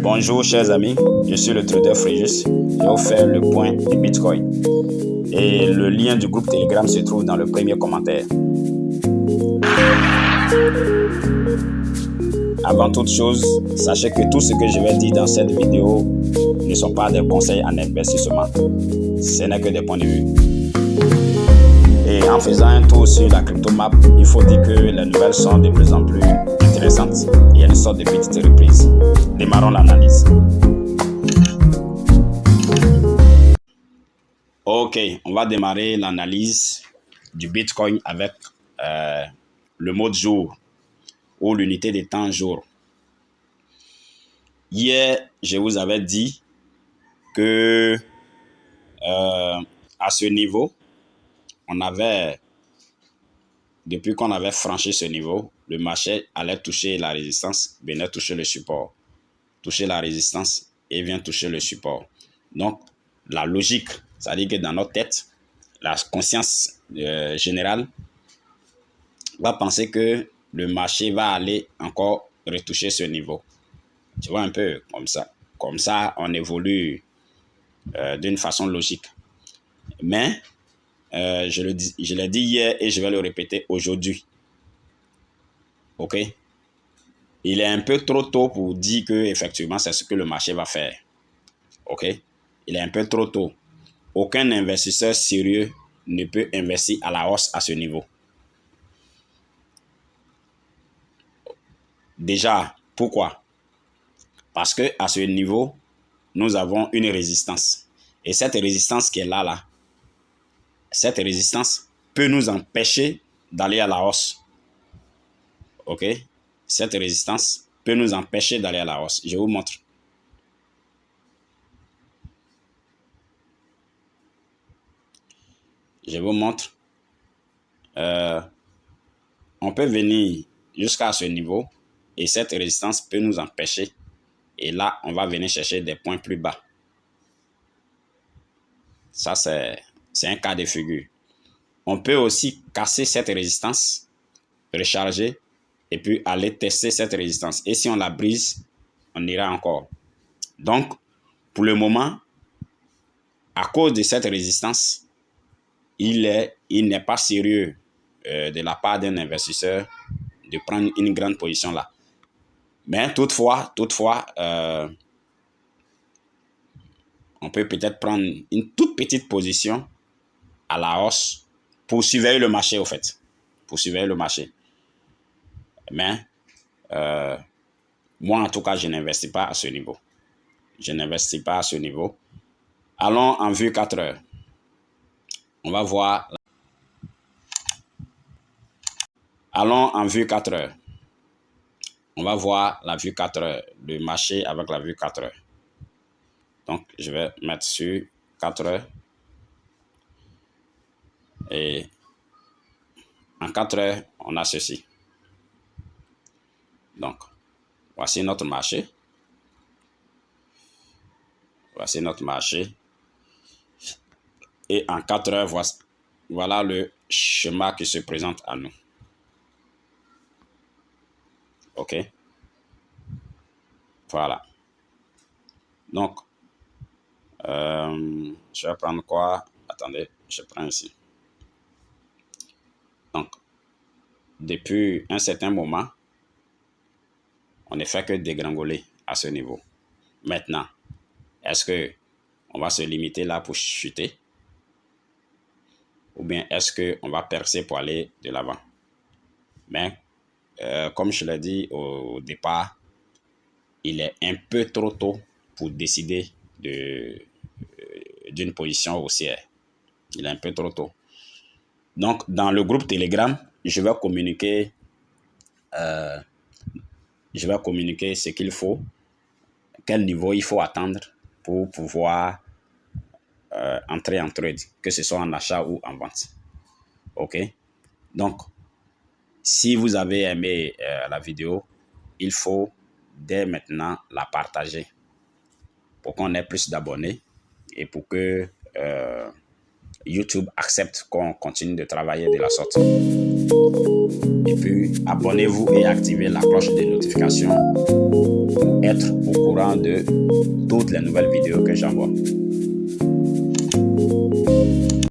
Bonjour chers amis, je suis le trader Fréjus. Je vais vous faire le point du Bitcoin. Et le lien du groupe Telegram se trouve dans le premier commentaire. Avant toute chose, sachez que tout ce que je vais dire dans cette vidéo ne sont pas des conseils en investissement. Ce n'est que des points de vue. Et en faisant un tour sur la crypto-map, il faut dire que les nouvelles sont de plus en plus intéressantes. Il y a une sorte de petite reprise. Démarrons l'analyse. Ok, on va démarrer l'analyse du Bitcoin avec le mode jour ou l'unité de temps jour. Hier, je vous avais dit que à ce niveau, depuis qu'on avait franchi ce niveau, le marché allait toucher la résistance, venait toucher le support. Toucher la résistance et vient toucher le support. Donc, la logique, c'est-à-dire que dans notre tête, la conscience générale va penser que le marché va aller encore retoucher ce niveau. Tu vois un peu comme ça. Comme ça, on évolue d'une façon logique. Mais, je l'ai dit hier et je vais le répéter aujourd'hui. OK? Il est un peu trop tôt pour dire que effectivement c'est ce que le marché va faire. OK? Il est un peu trop tôt. Aucun investisseur sérieux ne peut investir à la hausse à ce niveau. Déjà, pourquoi? Parce que à ce niveau, nous avons une résistance. Et cette résistance qui est là, cette résistance peut nous empêcher d'aller à la hausse. OK? Cette résistance peut nous empêcher d'aller à la hausse. Je vous montre. Je vous montre. On peut venir jusqu'à ce niveau et cette résistance peut nous empêcher. Et là, on va venir chercher des points plus bas. Ça, c'est un cas de figure. On peut aussi casser cette résistance, recharger et puis aller tester cette résistance. Et si on la brise, on ira encore. Donc, pour le moment, à cause de cette résistance, il n'est pas sérieux de la part d'un investisseur de prendre une grande position là. Mais toutefois, on peut peut-être prendre une toute petite position à la hausse pour surveiller le marché au fait. Pour surveiller le marché. Mais moi en tout cas, je n'investis pas à ce niveau. Je n'investis pas à ce niveau. Allons en vue 4 heures. On va voir. Allons en vue 4 heures. On va voir la vue 4 heures. Le marché avec la vue 4 heures. Donc, je vais mettre sur 4 heures. Et en 4 heures, on a ceci. Donc, voici notre marché. Voici notre marché. Et en 4 heures, voilà le schéma qui se présente à nous. OK? Voilà. Donc, je vais prendre quoi? Attendez, je prends ici. Donc, depuis un certain moment, on ne fait que dégringoler à ce niveau. Maintenant, est-ce qu'on va se limiter là pour chuter? Ou bien est-ce qu'on va percer pour aller de l'avant? Mais, comme je l'ai dit au départ, il est un peu trop tôt pour décider d'une position haussière. Il est un peu trop tôt. Donc, dans le groupe Telegram, je vais communiquer ce qu'il faut, quel niveau il faut attendre pour pouvoir entrer en trade, que ce soit en achat ou en vente. OK? Donc, si vous avez aimé la vidéo, il faut dès maintenant la partager pour qu'on ait plus d'abonnés et pour que YouTube accepte qu'on continue de travailler de la sorte. Et puis, abonnez-vous et activez la cloche de notification pour être au courant de toutes les nouvelles vidéos que j'envoie.